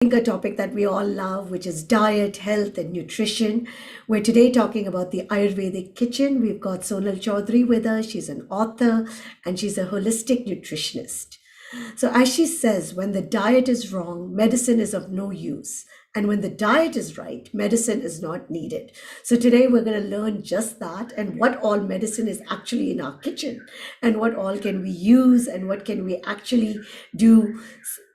A topic that we all love, which is diet, health, and nutrition. We're today talking about the Ayurvedic kitchen. We've got Sonal Chowdhary with us. She's an author and she's a holistic nutritionist. So, as she says, when the diet is wrong, medicine is of no use. And when the diet is right, medicine is not needed. So, today we're going to learn just that and what all medicine is actually in our kitchen and what all can we use and what can we actually do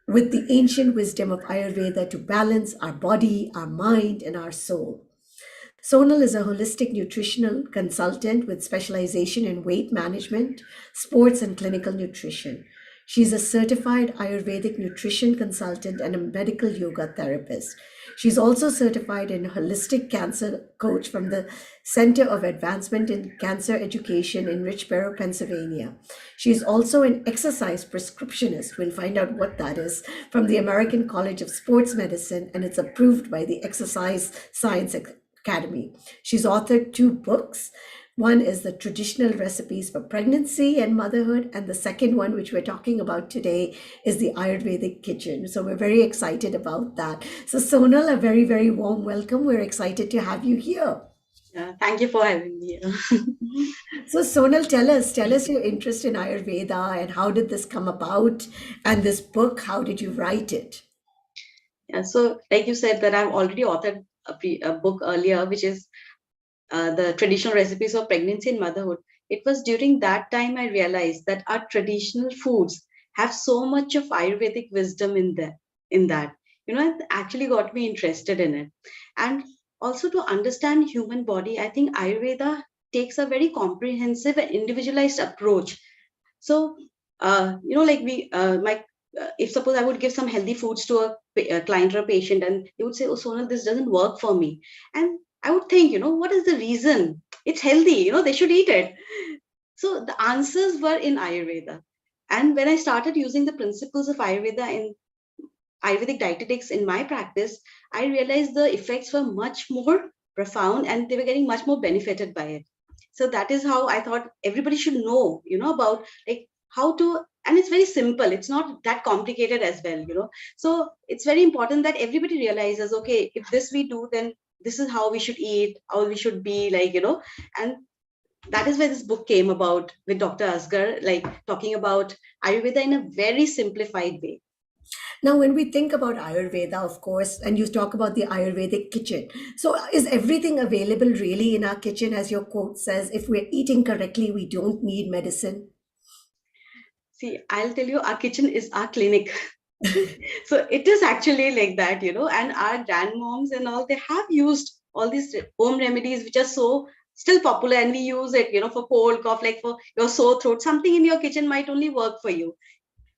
with the ancient wisdom of Ayurveda to balance our body, our mind, and our soul. Sonal is a holistic nutritional consultant with specialization in weight management, sports, and clinical nutrition. She's a certified Ayurvedic nutrition consultant and a medical yoga therapist. She's also certified in holistic cancer coach from the Center of Advancement in Cancer Education in Richboro, Pennsylvania. She's also an exercise prescriptionist. We'll find out what that is from the American College of Sports Medicine, and it's approved by the Exercise Science Academy. She's authored two books. One is the traditional recipes for pregnancy and motherhood, and the second one, which we're talking about today, is the Ayurvedic kitchen. So we're very excited about that. So Sonal, a very, very warm welcome. We're excited to have you here. Thank you for having me here. So Sonal, tell us your interest in Ayurveda and how did this come about? And this book, how did you write it? So like you said that I've already authored a book earlier, which is the traditional recipes for pregnancy and motherhood. It was during that time I realized that our traditional foods have so much of Ayurvedic wisdom in that. It actually got me interested in it. And also to understand human body, I think Ayurveda takes a very comprehensive and individualized approach. So, like if suppose I would give some healthy foods to a client or a patient, and they would say, "Oh, Sonal, this doesn't work for me," and I would think, what is the reason? It's healthy, they should eat it. So the answers were in Ayurveda, and when I started using the principles of Ayurveda in Ayurvedic dietetics in my practice, I realized the effects were much more profound, and they were getting much more benefited by it. So that is how I thought everybody should know, about like how to, and it's very simple. It's not that complicated as well. So it's very important that everybody realizes, okay, if this we do, then this is how we should eat, how we should be and that is where this book came about with Dr. Asgar, like talking about Ayurveda in a very simplified way. Now, when we think about Ayurveda, of course, and you talk about the Ayurvedic kitchen, so is everything available really in our kitchen, as your quote says? If we're eating correctly, we don't need medicine. See, I'll tell you, our kitchen is our clinic. So it is actually like that. And our grandmoms and all, they have used all these home remedies, which are so still popular, and we use it, for cold, cough, like for your sore throat. Something in your kitchen might only work for you.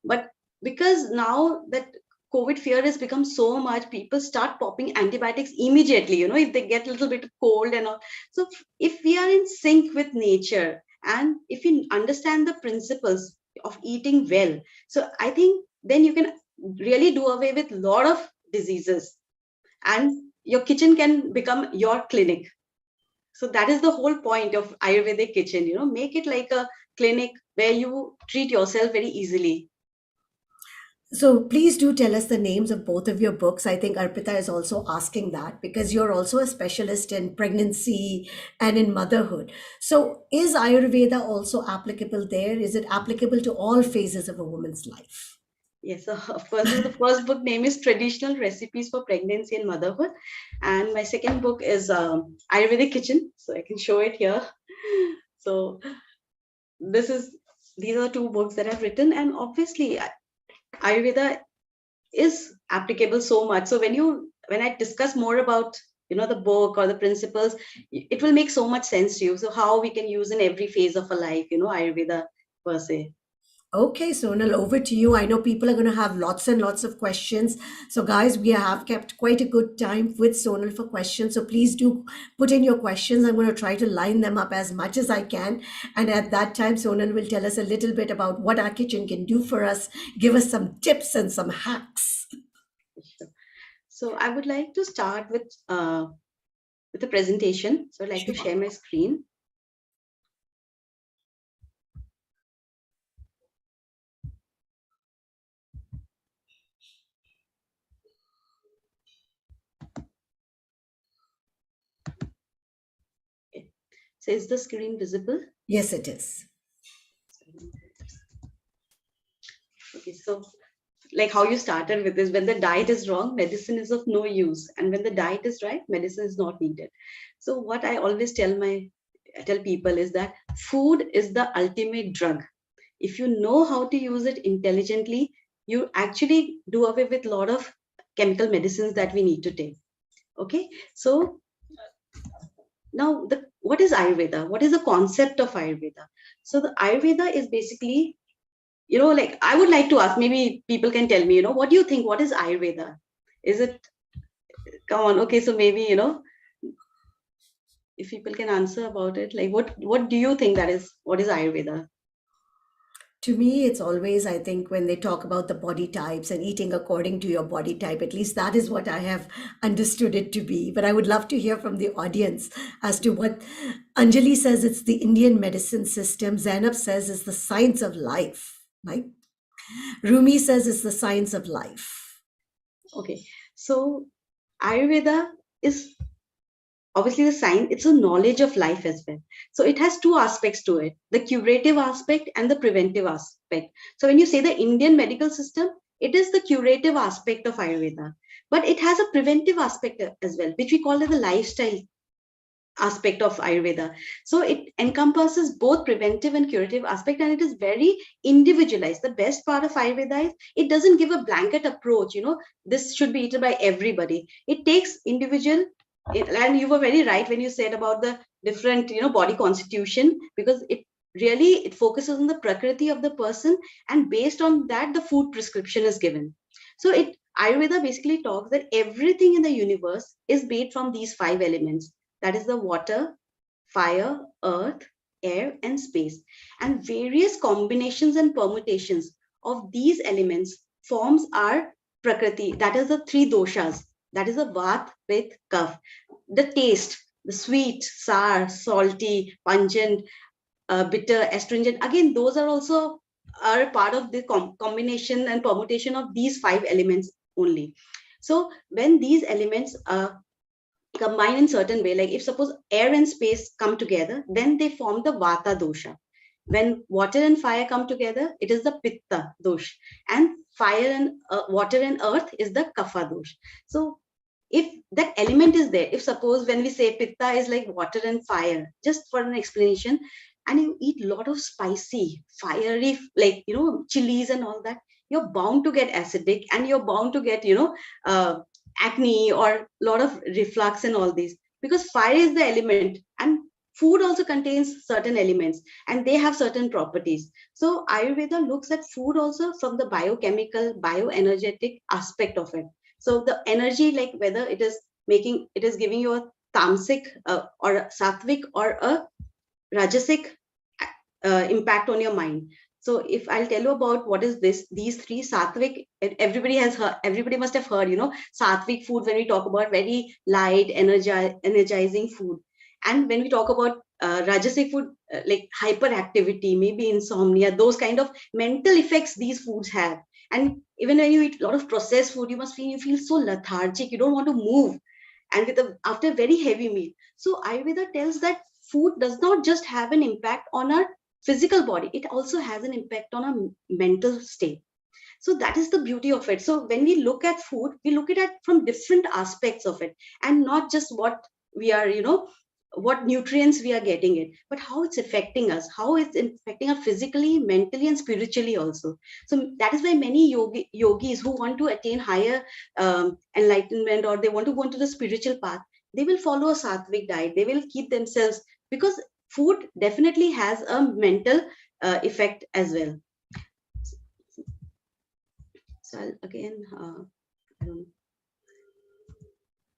But because now that COVID fear has become so much, people start popping antibiotics immediately, if they get a little bit of cold and all. So if we are in sync with nature and if we understand the principles of eating well, so I think then you can really do away with a lot of diseases, and your kitchen can become your clinic. So that is the whole point of Ayurvedic kitchen, make it like a clinic where you treat yourself very easily. So please do tell us the names of both of your books. I think Arpita is also asking that because you're also a specialist in pregnancy and in motherhood. So is Ayurveda also applicable there? Is it applicable to all phases of a woman's life? Yes, so of course, the first book name is Traditional Recipes for Pregnancy and Motherhood. And my second book is Ayurvedic Kitchen. So I can show it here. So this is these are two books that I've written. And obviously, Ayurveda is applicable so much. So when I discuss more about the book or the principles, it will make so much sense to you. So how we can use in every phase of a life, Ayurveda per se. Okay, Sonal, over to you. I know people are going to have lots and lots of questions. So, guys, we have kept quite a good time with Sonal for questions. So, please do put in your questions. I'm going to try to line them up as much as I can. And at that time, Sonal will tell us a little bit about what our kitchen can do for us, give us some tips and some hacks. Sure. So I would like to start with a presentation. So I'd like to Sure. share my screen. So is the screen visible? Yes, it is. Okay, so like how you started with this, when the diet is wrong, medicine is of no use, and when the diet is right, medicine is not needed. So what I always tell people is that food is the ultimate drug. If you know how to use it intelligently, you actually do away with a lot of chemical medicines that we need to take. Okay, so now what is Ayurveda? What is the concept of Ayurveda? So the Ayurveda is basically, like I would like to ask, maybe people can tell me, what do you think? What is Ayurveda? Is it, come on, okay, so maybe, if people can answer about it, like what do you think what is Ayurveda? To me, it's always, I think, when they talk about the body types and eating according to your body type, at least that is what I have understood it to be. But I would love to hear from the audience as to what Anjali says it's the Indian medicine system. Zainab says it's the science of life, right? Rumi says it's the science of life. Okay, so Ayurveda is obviously the science, it's a knowledge of life as well. So it has two aspects to it, the curative aspect and the preventive aspect. So when you say the Indian medical system, it is the curative aspect of Ayurveda, but it has a preventive aspect as well, which we call it the lifestyle aspect of Ayurveda. So it encompasses both preventive and curative aspect, and it is very individualized. The best part of Ayurveda is it doesn't give a blanket approach, this should be eaten by everybody. It takes individual, and you were very right when you said about the different, body constitution, because it focuses on the prakriti of the person, and based on that, the food prescription is given. So Ayurveda basically talks that everything in the universe is made from these five elements, that is the water, fire, earth, air, and space. And various combinations and permutations of these elements forms our prakriti. That is the three doshas. That is the vat, pit, kapha. The taste, the sweet, sour, salty, pungent, bitter, astringent. Again, those are also are a part of the combination and permutation of these five elements only. So when these elements combine in certain way, like if suppose air and space come together, then they form the vata dosha. When water and fire come together, it is the pitta dosh, and fire and water and earth is the kapha dosh. So if that element is there, if suppose when we say pitta is like water and fire, just for an explanation, and you eat a lot of spicy fiery, like chilies and all that, you're bound to get acidic, and you're bound to get acne or a lot of reflux and all these, because fire is the element, and food also contains certain elements, and they have certain properties. So Ayurveda looks at food also from the biochemical, bioenergetic aspect of it. So the energy, like whether it is giving you a tamasic or a sattvic or a rajasic impact on your mind. So if I'll tell you about what is these three sattvic, everybody must have heard, sattvic food, when we talk about very light, energizing food. And when we talk about rajasic food, like hyperactivity, maybe insomnia, those kind of mental effects these foods have. And even when you eat a lot of processed food, you feel so lethargic, you don't want to move, and after a very heavy meal. So Ayurveda tells that food does not just have an impact on our physical body, it also has an impact on our mental state. So that is the beauty of it. So when we look at food, we look at it from different aspects of it, and not just what we are, what nutrients we are getting it, but how it's affecting us, how it's affecting us physically, mentally, and spiritually also. So that is why many yogis who want to attain higher enlightenment, or they want to go into the spiritual path, they will follow a sattvic diet, they will keep themselves, because food definitely has a mental effect as well. So again, I don't.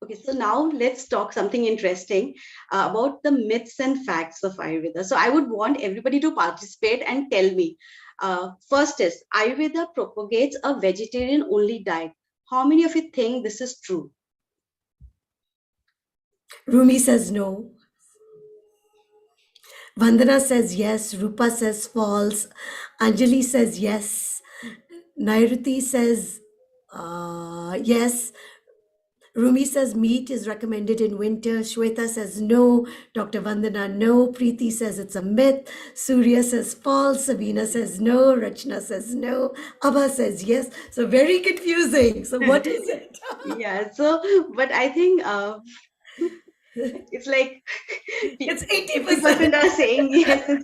Okay, so now let's talk something interesting about the myths and facts of Ayurveda. So I would want everybody to participate and tell me. First is Ayurveda propagates a vegetarian-only diet. How many of you think this is true? Rumi says no. Vandana says yes. Rupa says false. Anjali says yes. Nairuti says yes. Rumi says meat is recommended in winter. Shweta says no. Dr. Vandana, no. Preeti says it's a myth. Surya says false. Sabina says no. Rachna says no. Abha says yes. So very confusing. So what is it? Yeah. So, but I think it's like It's 50% 80%. are saying yes.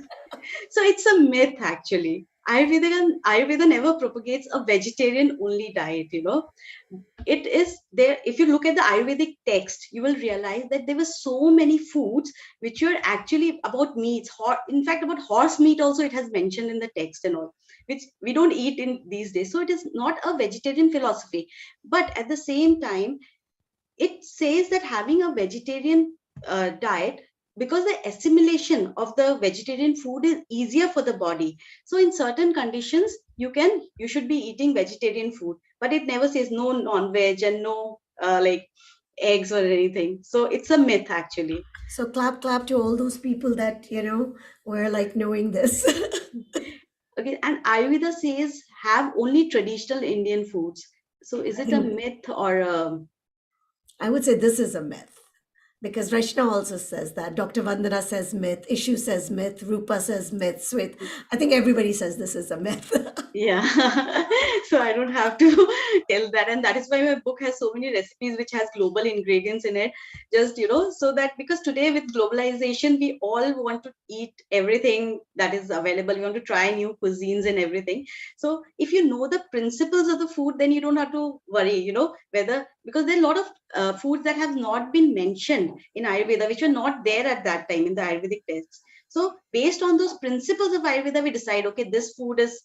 So it's a myth actually. Ayurveda never propagates a vegetarian only diet, it is there. If you look at the Ayurvedic text, you will realize that there were so many foods which were actually about meats. In fact, about horse meat also it has mentioned in the text and all, which we don't eat in these days. So it is not a vegetarian philosophy. But at the same time, it says that having a vegetarian diet, because the assimilation of the vegetarian food is easier for the body, so in certain conditions you should be eating vegetarian food, but it never says no non-veg and no like eggs or anything. So it's a myth actually. So clap, clap to all those people that, were like knowing this. Okay, and Ayurveda says have only traditional Indian foods. So is I it a think myth or I would say this is a myth. Because Rachna also says that. Dr. Vandana says myth. Ishu says myth. Rupa says myth. Swet. I think everybody says this is a myth. yeah. So I don't have to tell that, and that is why my book has so many recipes which has global ingredients in it, just so that, because today with globalization we all want to eat everything that is available, we want to try new cuisines and everything. So if you know the principles of the food, then you don't have to worry, whether, because there are a lot of foods that have not been mentioned in Ayurveda, which were not there at that time in the Ayurvedic texts. So based on those principles of Ayurveda, we decide, okay, this food is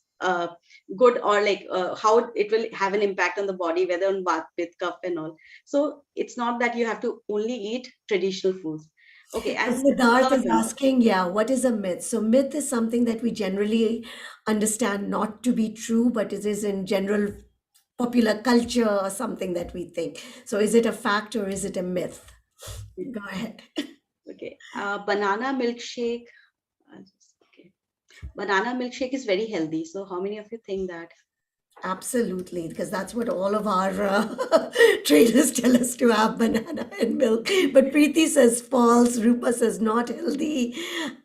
good, or like how it will have an impact on the body, whether on Vat, Pitta, Kapha and all. So it's not that you have to only eat traditional foods. Okay, So and Siddharth third is one, asking, yeah, what is a myth? So myth is something that we generally understand not to be true, but it is in general popular culture or something that we think. So is it a fact or is it a myth? Go ahead. okay, banana milkshake. Okay. Banana milkshake is very healthy. So how many of you think that? Absolutely, because that's what all of our traders tell us to have banana and milk. But Preeti says false, Rupa says not healthy,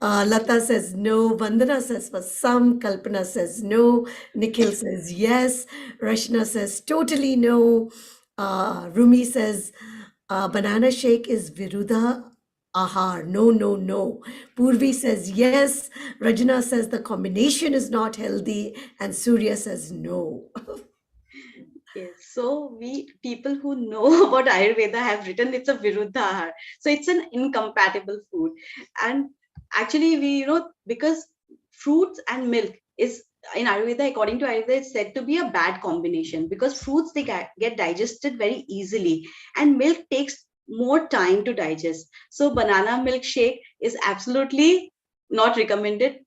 Lata says no, Vandana says for some, Kalpana says no, Nikhil says yes, Rashna says totally no, Rumi says banana shake is Virudha Ahar. No, no, no. Purvi says yes. Rajana says the combination is not healthy. And Surya says no. Yes, so we people who know about Ayurveda have written it's a Viruddha. So it's an incompatible food. And actually we, because fruits and milk is in Ayurveda, according to Ayurveda, it's said to be a bad combination, because fruits they get digested very easily and milk takes more time to digest. So banana milkshake is absolutely not recommended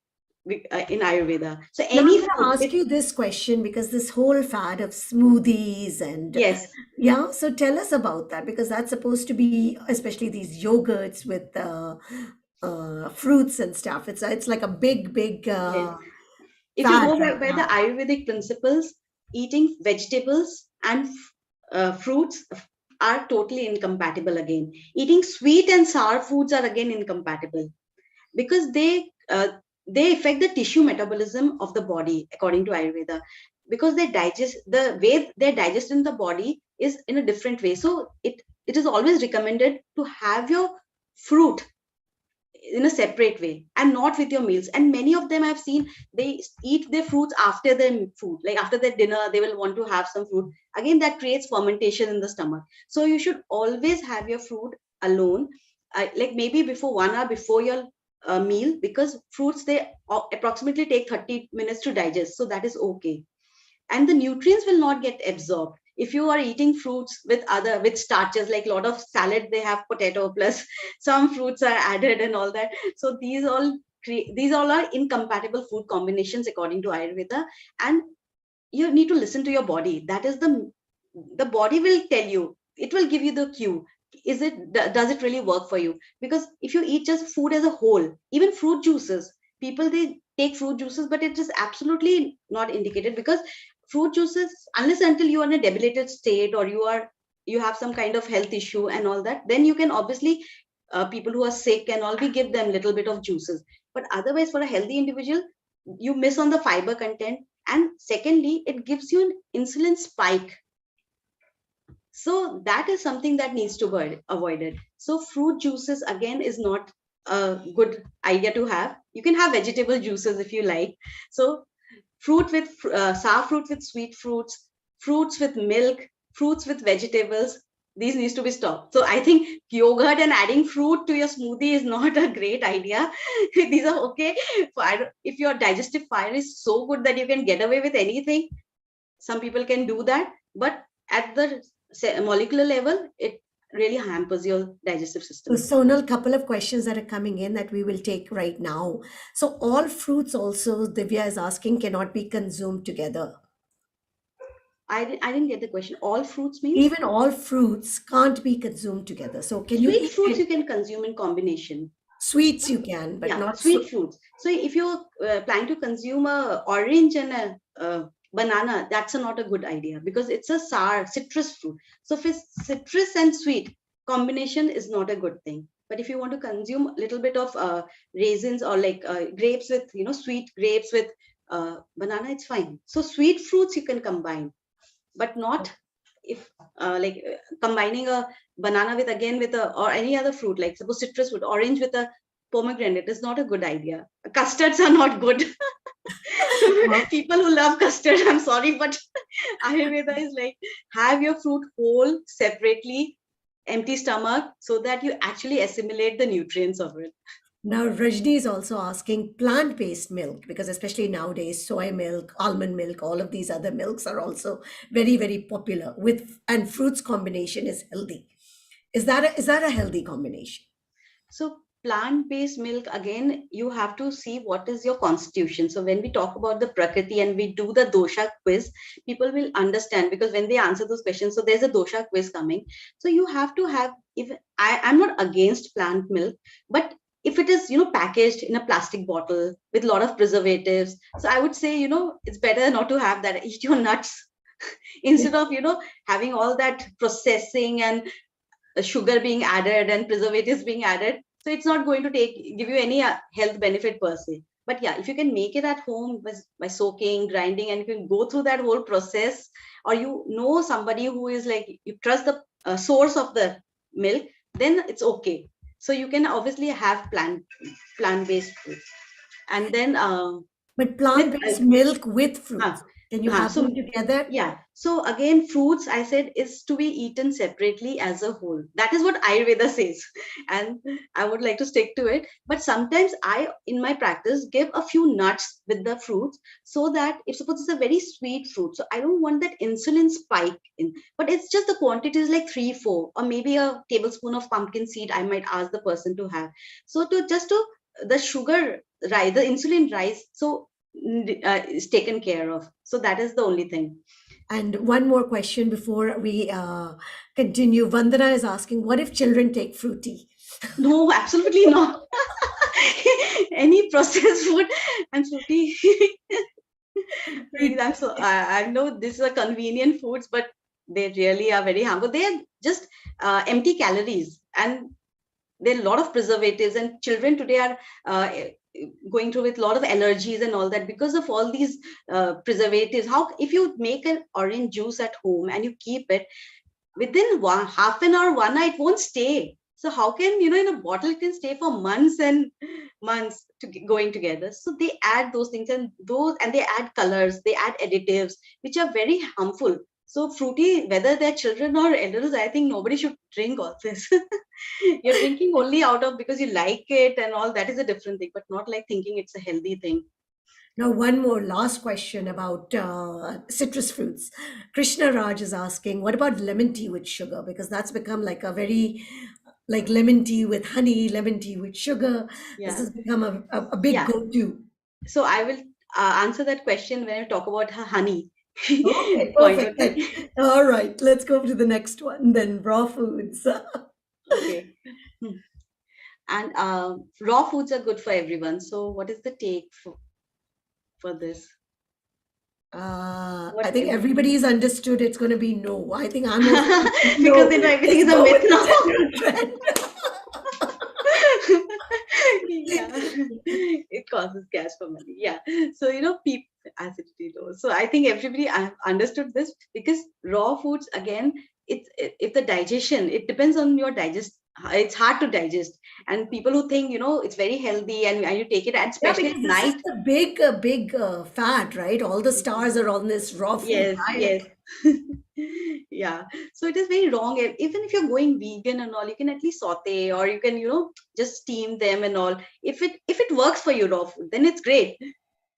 in Ayurveda. So Now, I'm any going food to ask with, you this question because this whole fad of smoothies and yes. yeah, so tell us about that because that's supposed to be, especially these yogurts with fruits and stuff. It's like a big, big Yes. If you fad go right by the now. Ayurvedic principles, eating vegetables and fruits are totally incompatible again. Eating sweet and sour foods are again incompatible, because they affect the tissue metabolism of the body according to Ayurveda, because they digest, the way they digest in the body is in a different way. So it is always recommended to have your fruit in a separate way and not with your meals. And many of them I've seen, they eat their fruits after their food, like after their dinner they will want to have some fruit. Again, that creates fermentation in the stomach. So you should always have your fruit alone, like maybe before 1 hour before your meal, because fruits they approximately take 30 minutes to digest, so that is okay. And the nutrients will not get absorbed if you are eating fruits with starches, like a lot of salad they have potato plus some fruits are added and all that. So these all are incompatible food combinations according to Ayurveda. And you need to listen to your body. That is the body will tell you, it will give you the cue. Does it really work for you? Because if you eat just food as a whole, even fruit juices, people they take fruit juices, but it is absolutely not indicated, because fruit juices, unless until you are in a debilitated state or you are you have some kind of health issue and all that, then you can obviously, people who are sick and all, we give them little bit of juices. But otherwise, for a healthy individual, you miss on the fiber content, and secondly, it gives you an insulin spike. So that is something that needs to be avoided. So fruit juices again is not a good idea to have. You can have vegetable juices if you like. So fruit with sour fruit with sweet fruits, fruits with milk, fruits with vegetables. These needs to be stopped. So I think yogurt and adding fruit to your smoothie is not a great idea. These are okay. If your digestive fire is so good that you can get away with anything, some people can do that. But at the molecular level, it really hampers your digestive So, system. Sonal, couple of questions that are coming in that we will take right now. So, all fruits also, Divya is asking, cannot be consumed together. I didn't get the question. All fruits means Even all fruits can't be consumed together. So, can you sweet eat fruits it? you can consume in combination. Sweets you can, but Yeah, not sweet fruits. So if you're planning to consume a orange and a banana, that's not a good idea because it's a sour citrus fruit. So if it's citrus and sweet combination is not a good thing. But if you want to consume a little bit of raisins or like grapes with, sweet grapes with banana, it's fine. So sweet fruits you can combine, but not if combining a banana with again with a or any other fruit, like suppose citrus fruit, orange with a pomegranate is not a good idea. Custards are not good. People who love custard, I'm sorry, but Ayurveda is like, have your fruit whole separately, empty stomach, so that you actually assimilate the nutrients of it. Now, Rajni is also asking plant-based milk because especially nowadays, soy milk, almond milk, all of these other milks are also very, very popular with and fruits combination is healthy. Is that a healthy combination? So plant-based milk, again, you have to see what is your constitution. So when we talk about the prakriti and we do the dosha quiz, people will understand because when they answer those questions, so there's a dosha quiz coming. So you have to have, if I'm not against plant milk, but if it is, packaged in a plastic bottle with a lot of preservatives, so I would say, it's better not to have that. Eat your nuts instead of, having all that processing and sugar being added and preservatives being added. So it's not going to give you any health benefit per se. But yeah, if you can make it at home by soaking, grinding, and you can go through that whole process, or somebody who is like, you trust the source of the milk, then it's okay. So you can obviously have plant-based foods. And then But with plant-based milk with huh, fruits, can you have them so together? yeah. So again, fruits, I said, is to be eaten separately as a whole. That is what Ayurveda says. And I would like to stick to it. But sometimes in my practice, give a few nuts with the fruits so that if suppose it's a very sweet fruit, so I don't want that insulin spike in, but it's just the quantity is like 3, 4, or maybe a tablespoon of pumpkin seed, I might ask the person to have. So the sugar rise, the insulin rise. So is taken care of. So that is the only thing. And one more question before we continue. Vandana is asking, what if children take fruity? No, absolutely not. Any processed food and fruity. Please, I know this is a convenient foods, but they really are very harmful. They are just empty calories, and there are a lot of preservatives, and children today are going through with a lot of allergies and all that because of all these preservatives. How if you make an orange juice at home and you keep it within half an hour, 1 night, it won't stay. So how can in a bottle it can stay for months and months going together? So they add those things and they add colors, they add additives, which are very harmful. So fruity, whether they're children or elders, I think nobody should drink all this. You're drinking only out of because you like it and all. That is a different thing, but not like thinking it's a healthy thing. Now, one more last question about citrus fruits. Krishna Raj is asking, what about lemon tea with sugar? Because that's become like a very, like lemon tea with honey, lemon tea with sugar. This Yeah, has become a big yeah. go-to. So I will answer that question when I talk about her honey Okay, point. perfect. Okay. All right, let's go to the next one then, raw foods. Okay. And raw foods are good for everyone. So what is the take for this? I What think is it? everybody's understood it's going to be no. I think I'm also thinking Because no. they know everything Let's is a go myth with the now. general trend. Yeah, it causes gas for money. Yeah. So, people acidity low. So I think everybody understood this, because raw foods, again, if the digestion, it depends on your digest. It's hard to digest, and people who think it's very healthy, and you take it, and Yeah, especially because at this is night. the big fad, right? All the stars are on this raw food Yes, diet. yes. Yeah. So it is very wrong. Even if you're going vegan and all, you can at least saute, or you can, just steam them and all. If it works for you, raw food, then it's great.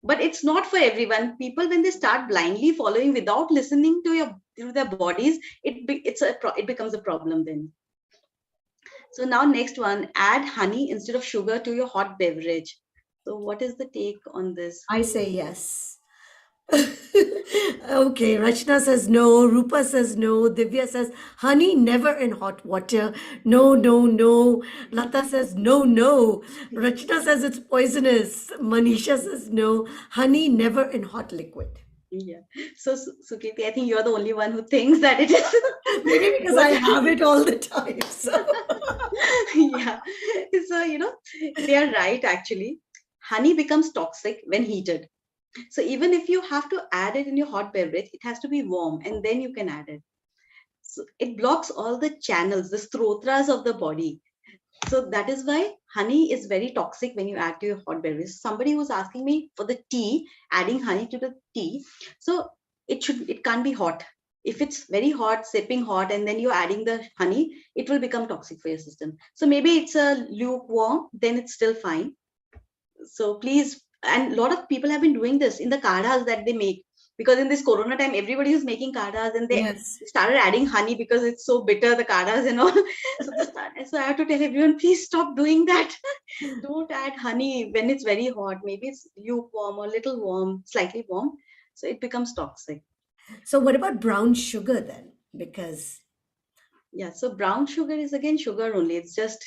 But it's not for everyone. People, when they start blindly following without listening to their bodies, it becomes a problem then. So now, next one, add honey instead of sugar to your hot beverage. So what is the take on this? I say yes. Okay, Rachna says no, Rupa says no, Divya says honey never in hot water. No, no, no. Lata says no, no. Rachna says it's poisonous. Manisha says no, honey never in hot liquid. Yeah. So, Sukriti, I think you're the only one who thinks that it is Maybe because I good. have it all the time. So Yeah. So, they are right actually. Honey becomes toxic when heated. So, even if you have to add it in your hot beverage, it has to be warm, and then you can add it. So, it blocks all the channels, the strotras of the body. So, that is why honey is very toxic when you add to your hot beverage. Somebody was asking me for the tea, adding honey to the tea. So, it can't be hot. If it's very hot, sipping hot, and then you're adding the honey, it will become toxic for your system. So maybe it's a lukewarm, then it's still fine. So please, and a lot of people have been doing this in the kadhas that they make, because in this corona time everybody is making kadhas, and they yes. started adding honey because it's so bitter, the kadhas and all. So I have to tell everyone, please stop doing that. Don't add honey when it's very hot. Maybe it's lukewarm or little warm, slightly warm, so it becomes toxic. So what about brown sugar then? Because Yeah, so brown sugar is again sugar only. It's just,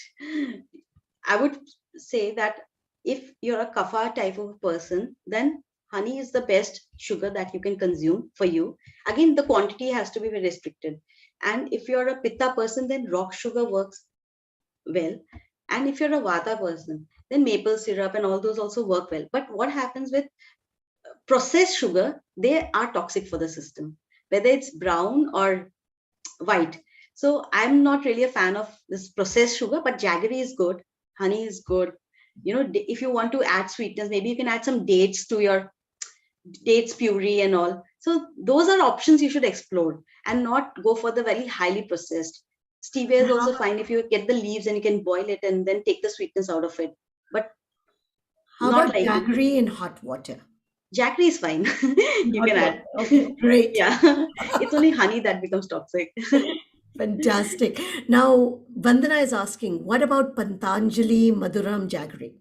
I would say that if you're a kapha type of person, then honey is the best sugar that you can consume for you. Again, the quantity has to be very restricted. And if you're a pitta person, then rock sugar works well. And if you're a vata person, then maple syrup and all those also work well. But what happens with processed sugar? They are toxic for the system, whether it's brown or white. So I'm not really a fan of this processed sugar, but jaggery is good. Honey is good. If you want to add sweetness, maybe you can add some dates to your dates puree and all. So those are options you should explore, and not go for the very highly processed. Stevia is also fine if you get the leaves and you can boil it and then take the sweetness out of it. But how not about like jaggery in hot water? jaggery is fine. In You hot can water. add. Okay, great. Yeah. It's only honey that becomes toxic. Fantastic. Now, Vandana is asking, what about Pantanjali Madhuram Jaggery?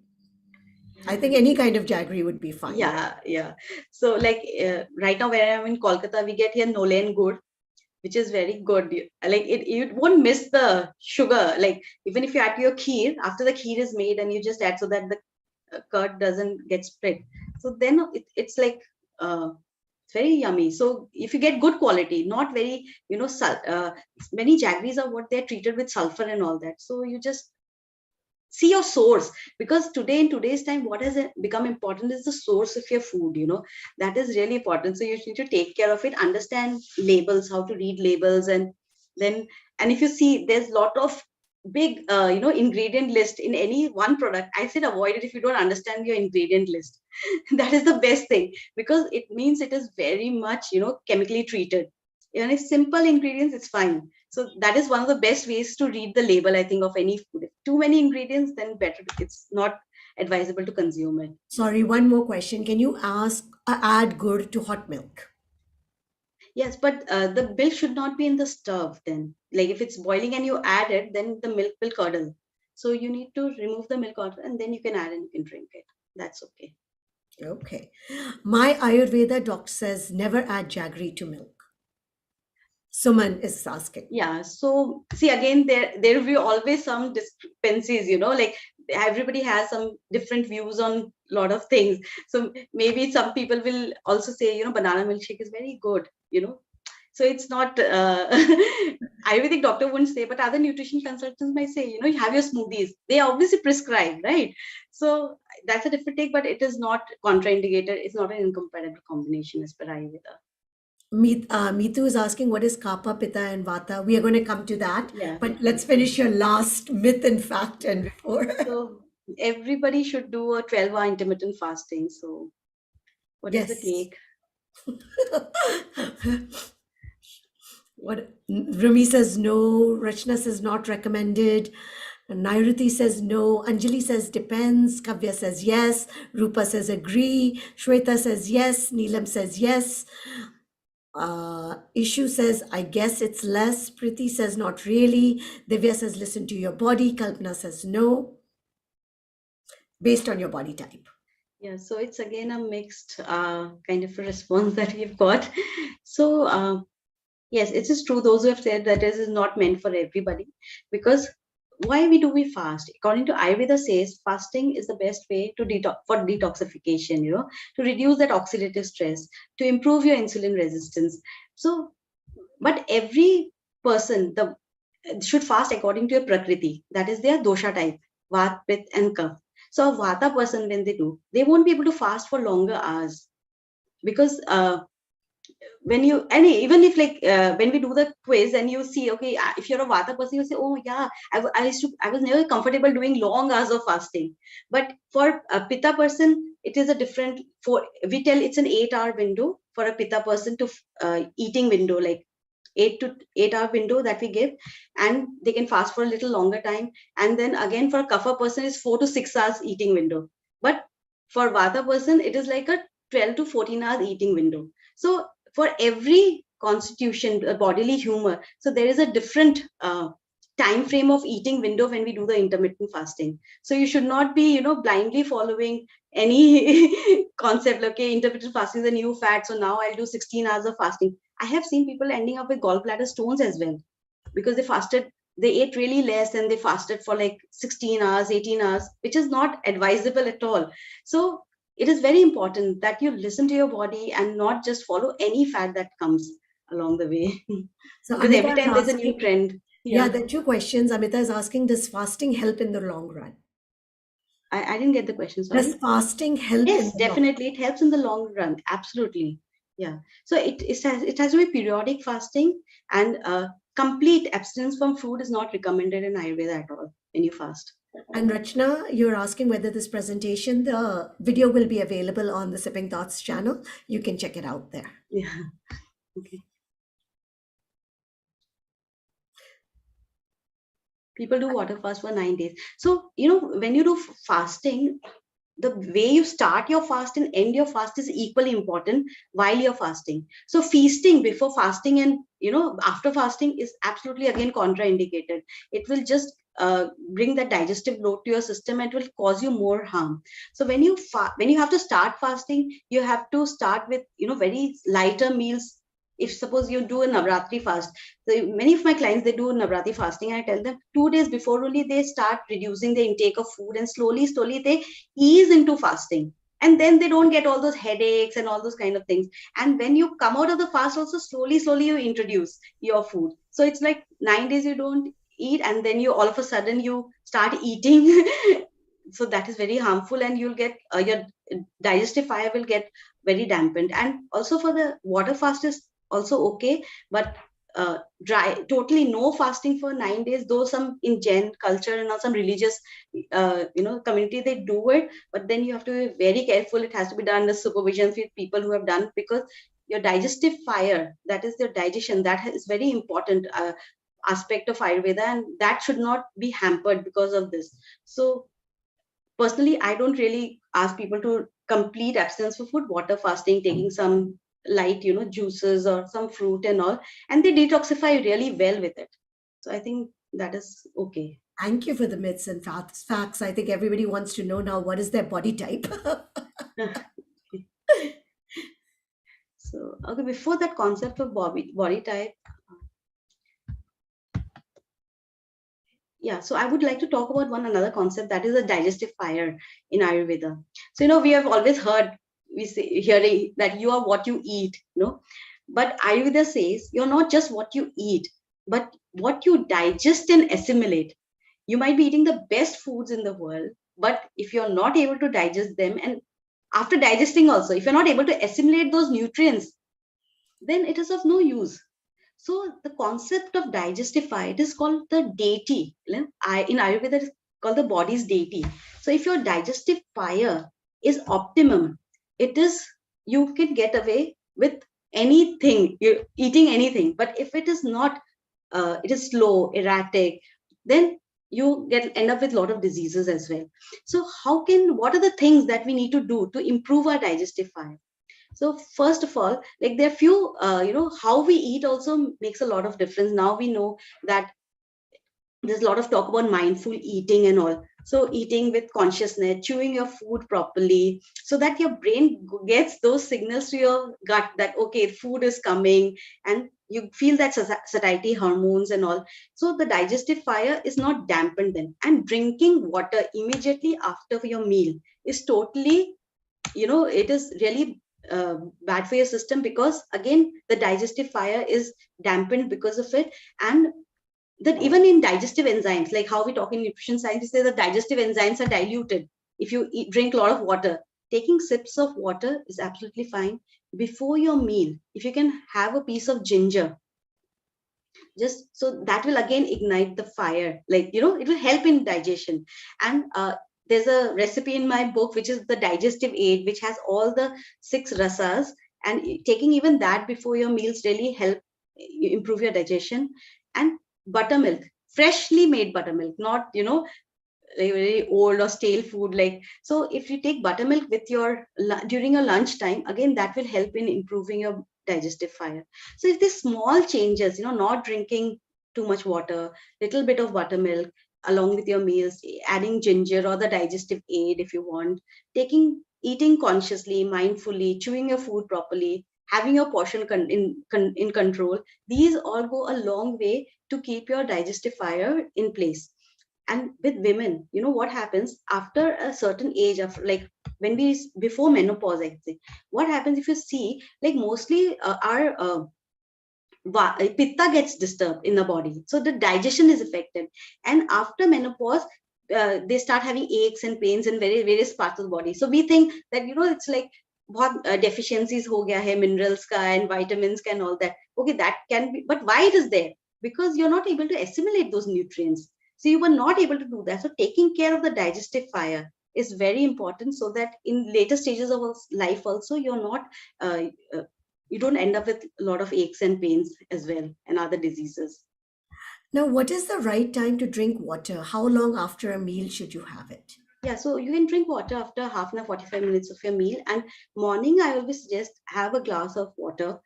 I think any kind of jaggery would be fine, right? Yeah, yeah. So like right now where I'm in Kolkata, we get here Nolen good, which is very good. Like you won't miss the sugar. Like even if you add to your kheer, after the kheer is made, and you just add so that the curd doesn't get split. So then it's like it's very yummy. So if you get good quality, not very, many jaggeries are what they're treated with sulfur and all that. So you just see your source, because today, in today's time, what has become important is the source of your food. That is really important. So you need to take care of it, understand labels, how to read labels, and then, and if you see there's a lot of big ingredient list in any one product, I said avoid it if you don't understand your ingredient list. That is the best thing, because it means it is very much chemically treated. Even if simple ingredients, it's fine. So that is one of the best ways to read the label, I think, of any food. If too many ingredients, then better, it's not advisable to consume it. Sorry, one more question. Can you add gur to hot milk? Yes, but the milk should not be in the stove then. Like if it's boiling and you add it, then the milk will curdle. So you need to remove the milk water, and then you can add and you can drink it. That's okay. Okay. My Ayurveda doc says never add jaggery to milk. Suman is asking. Yeah. So see, again, there will be always some discrepancies. Like everybody has some different views on a lot of things. So maybe some people will also say, banana milkshake is very good, so it's not Ayurvedic doctor wouldn't say, but other nutrition consultants might say, you have your smoothies. They obviously prescribe, right? So that's a different take, but it is not contraindicated. It's not an incompatible combination as per Ayurveda. Mitu is asking what is Kapha, Pitta, and Vata. We are going to come to that, Yeah. but let's finish your last myth and fact and before. So everybody should do a 12-hour intermittent fasting. So what is the Yes. take? What Rumi says no, Rachna says not recommended, Nairuti says no, Anjali says depends, Kavya says yes, Rupa says agree, Shweta says yes, Neelam says yes, Ishu says I guess it's less, Priti says not really, Divya says listen to your body, Kalpana says no, based on your body type. Yeah, so it's again a mixed kind of a response that we've got. So yes, it is true. Those who have said that this is not meant for everybody, because why we fast? According to Ayurveda says fasting is the best way to for detoxification, to reduce that oxidative stress, to improve your insulin resistance. So, but every person should fast according to a prakriti, that is their dosha type, vat, pit, and kapha. So a vata person, when they won't be able to fast for longer hours, because when you, and even if like when we do the quiz and you see, okay, if you're a vata person, you say, oh yeah, I was never comfortable doing long hours of fasting. But for a pitta person, it is a different, for we tell it's an 8-hour window for a pitta person to eating window, like 8 to 8 hour window that we give, and they can fast for a little longer time. And then again for a kapha person is 4 to 6 hours eating window. But for vata person, it is like a 12 to 14 hours eating window. So for every constitution, bodily humor, so there is a different time frame of eating window when we do the intermittent fasting. So you should not be, blindly following any concept. Okay, intermittent fasting is a new fad, so now I'll do 16 hours of fasting. I have seen people ending up with gallbladder stones as well, because they ate really less and they fasted for like 16 hours, 18 hours, which is not advisable at all. So it is very important that you listen to your body and not just follow any fad that comes along the way. So Because every Amita is time there's a new asking, trend. yeah, Yeah. there are two questions. Amita is asking, does fasting help in the long run? I didn't get the question, Does sorry. fasting help in Yes, the long definitely. It helps in the long run. Absolutely. Yeah. So it has to be periodic fasting, and complete abstinence from food is not recommended in Ayurveda at all when you fast. And Rachna, you're asking whether this presentation, the video will be available on the Sipping Thoughts channel. You can check it out there. Yeah. Okay. People do water fast for 9 days. So, when you do fasting, the way you start your fast and end your fast is equally important while you're fasting. So feasting before fasting and after fasting is absolutely again contraindicated. It will just bring that digestive load to your system and it will cause you more harm. So when you have to start fasting, you have to start with very lighter meals. If suppose you do a Navratri fast, many of my clients, they do Navratri fasting, and I tell them 2 days before only they start reducing the intake of food, and slowly they ease into fasting, and then they don't get all those headaches and all those kind of things. And when you come out of the fast also, slowly you introduce your food. So it's like 9 days you don't eat, and then you all of a sudden you start eating. So that is very harmful, and you'll get your digestive fire will get very dampened. And also for the water fast is also okay, but dry totally no fasting for 9 days, though some in Jain culture and some religious community they do it, but then you have to be very careful. It has to be done under supervision with people who have done, because your digestive fire, that is your digestion, that is very important aspect of Ayurveda, and that should not be hampered because of this. So personally, I don't really ask people to complete abstinence for food, water fasting, taking some light, juices or some fruit and all, and they detoxify really well with it. So I think that is okay. Thank you for the myths and facts. I think everybody wants to know now what is their body type. So, okay, before that concept of body type, Yeah, so I would like to talk about one another concept, that is a digestive fire in Ayurveda. So we have always heard, we say hearing that you are what you eat, but Ayurveda says you're not just what you eat, but what you digest and assimilate. You might be eating the best foods in the world, but if you're not able to digest them, and after digesting also, if you're not able to assimilate those nutrients, then it is of no use. So the concept of digestify, it is called the deity. In Ayurveda, it's called the body's deity. So if your digestive fire is optimum, it is, you can get away with anything, you're eating anything. But if it is not, it is slow, erratic, then you end up with a lot of diseases as well. So what are the things that we need to do to improve our digestive fire? So first of all, like there are few, how we eat also makes a lot of difference. Now we know that there's a lot of talk about mindful eating and all. So eating with consciousness, chewing your food properly, so that your brain gets those signals to your gut that okay, food is coming, and you feel that satiety hormones and all. So the digestive fire is not dampened then. And drinking water immediately after your meal is totally, it is really bad for your system, because again the digestive fire is dampened because of it. And that even in digestive enzymes, like how we talk in nutrition science, we say that digestive enzymes are diluted if you drink a lot of water. Taking sips of water is absolutely fine. Before your meal, if you can have a piece of ginger, just so that will again ignite the fire, like it will help in digestion. And there's a recipe in my book which is the digestive aid, which has all the six rasas, and taking even that before your meals really help improve your digestion. And buttermilk, freshly made buttermilk, not like very old or stale food. Like, so if you take buttermilk with your during your lunch time, again that will help in improving your digestive fire. So if these small changes, not drinking too much water, little bit of buttermilk along with your meals, adding ginger or the digestive aid if you want, eating consciously, mindfully, chewing your food properly, having your portion in control, these all go a long way to keep your digestive fire in place. And with women, what happens after a certain age of, like, when we before menopause, I say, what happens, if you see, like mostly our pitta gets disturbed in the body, so the digestion is affected. And after menopause, they start having aches and pains in various parts of the body. So we think that it's like what deficiencies ho gaya hai, minerals ka and vitamins ka and all that. Okay, that can be, but why it is there? Because you're not able to assimilate those nutrients, so you were not able to do that. So taking care of the digestive fire is very important, so that in later stages of life also, you're not uh, uh, you don't end up with a lot of aches and pains as well, and other diseases. Now, what is the right time to drink water? How long after a meal should you have it? Yeah, so you can drink water after half an hour, 45 minutes of your meal. And morning, I always suggest have a glass of water,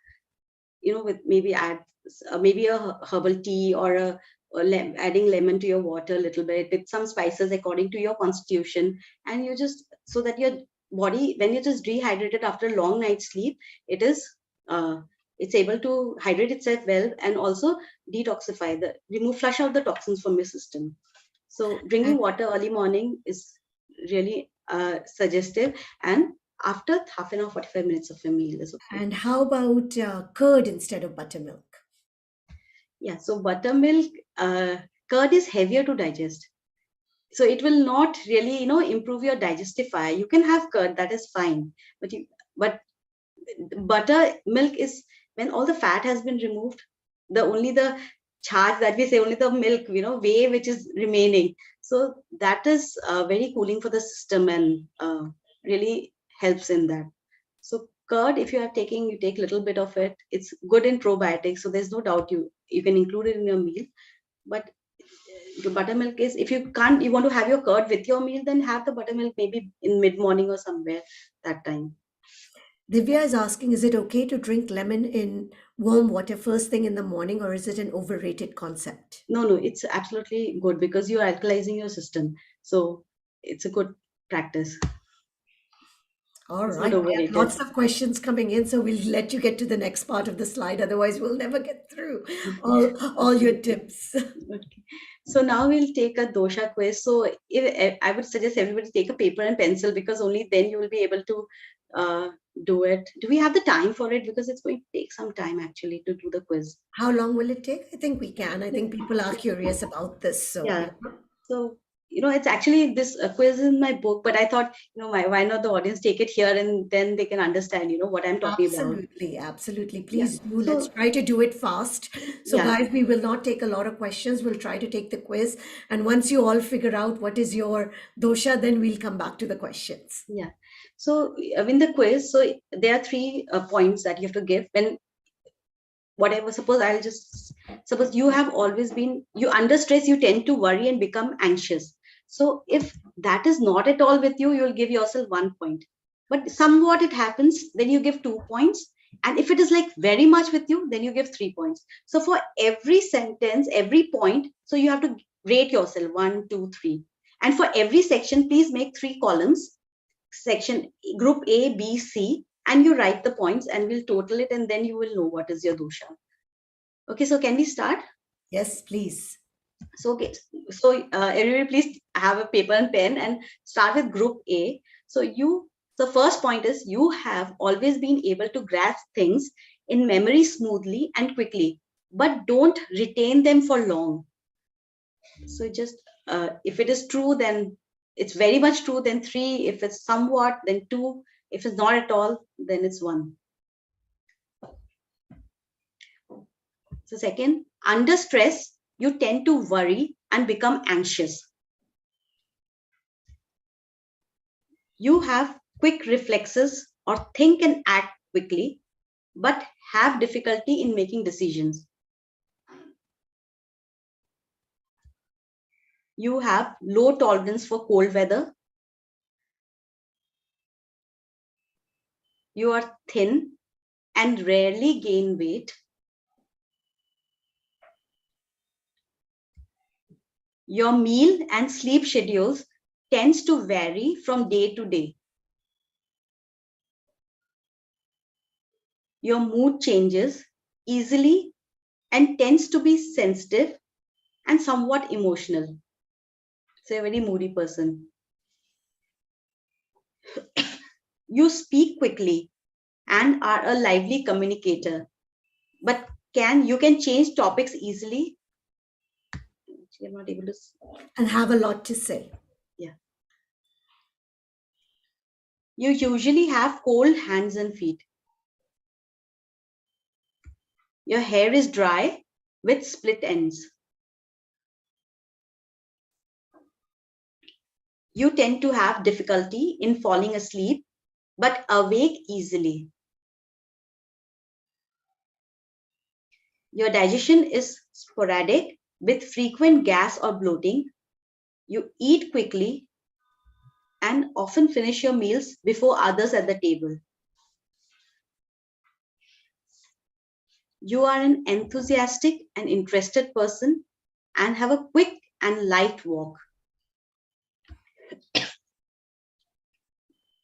with maybe add maybe a herbal tea, or adding lemon to your water a little bit with some spices according to your constitution. And you just, so that your body, when you're just dehydrated after a long night's sleep, it is uh, it's able to hydrate itself well, and also detoxify, flush out the toxins from your system. So drinking And, water early morning is really suggestive, and after half an hour, 45 minutes of your meal is okay. and how about curd instead of buttermilk? Yeah, so buttermilk, curd is heavier to digest. So it will not really, improve your digestive fire. You can have curd, that is fine. But buttermilk is when all the fat has been removed, only the charge that we say, only the milk, whey which is remaining. So that is very cooling for the system, and really helps in that. So curd, if you are taking, you take a little bit of it. It's good in probiotics, so there's no doubt you can include it in your meal. But the buttermilk is, if you want to have your curd with your meal, then have the buttermilk maybe in mid morning or somewhere that time. Divya is asking, is it okay to drink lemon in warm water first thing in the morning, or is it an overrated concept? No, no, it's absolutely good because you're alkalizing your system. So it's a good practice. All It's right. not We have overrated. lots of questions coming in, so we'll let you get to the next part of the slide. Otherwise, we'll never get through all your tips. Okay. So now we'll take a dosha quiz. So I would suggest everybody take a paper and pencil, because only then you will be able to uh, do it. Do we have the time for it? Because it's going to take some time actually to do the quiz. How long will it take? I think we can. I think people are curious about this. So, Yeah. So, it's actually this quiz in my book, but I thought, why not the audience take it here and then they can understand, what I'm talking about. absolutely, absolutely. Yeah. Please do. Let's So, try to do it fast. So, yeah. guys, we will not take a lot of questions. We'll try to take the quiz. And once you all figure out what is your dosha, then we'll come back to the questions. Yeah. So, in the quiz, so there are three points that you have to give when whatever. Suppose you have always been, you under stress, you tend to worry and become anxious. So if that is not at all with you, you'll give yourself 1 point. But somewhat it happens, then you give 2 points. And if it is like very much with you, then you give 3 points. So for every sentence, every point, so you have to rate yourself 1, 2, 3. And for every section, please make 3 columns. Section group A, B, C, and you write the points and we'll total it, and then you will know what is your dosha. Okay, so can we start? Yes, please. So, okay, so everybody please have a paper and pen and start with group A. So the first point is you have always been able to grasp things in memory smoothly and quickly, but don't retain them for long. So just if it is true, then it's very much true, then 3. If it's somewhat, then 2. If it's not at all, then it's 1. So second, under stress, you tend to worry and become anxious. You have quick reflexes or think and act quickly, but have difficulty in making decisions. You have low tolerance for cold weather. You are thin and rarely gain weight. Your meal and sleep schedules tends to vary from day to day. Your mood changes easily and tends to be sensitive and somewhat emotional. So, a very moody person. You speak quickly and are a lively communicator, but you can change topics easily. Actually, I'm not able to. And have a lot to say. Yeah. You usually have cold hands and feet. Your hair is dry with split ends. You tend to have difficulty in falling asleep, but awake easily. Your digestion is sporadic with frequent gas or bloating. You eat quickly and often finish your meals before others at the table. You are an enthusiastic and interested person and have a quick and light walk.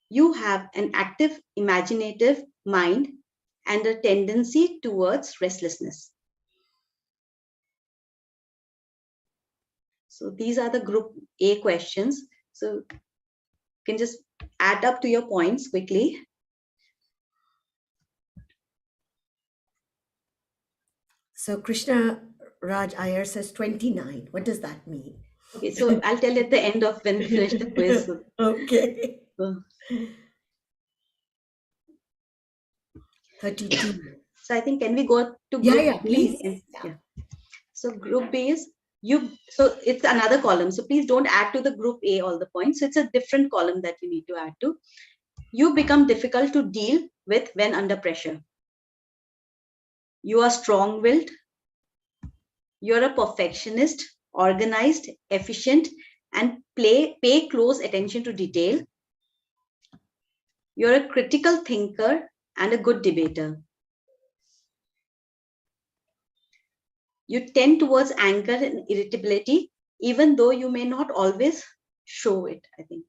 You have an active, imaginative mind and a tendency towards restlessness. So these are the group A questions. So you can just add up to your points quickly. So, Krishna Raj Iyer says 29. What does that mean? Okay, so I'll tell at the end of when we finish the quiz. Okay. So 32. so I think, can we go to Yeah, group yeah, B? please. And, Yeah. yeah. So group B is so it's another column. So please don't add to the group A all the points. So it's a different column that you need to add to. You become difficult to deal with when under pressure. You are strong-willed. You're a perfectionist, organized, efficient, and pay close attention to detail. You're a critical thinker and a good debater. You tend towards anger and irritability, even though you may not always show it, I think.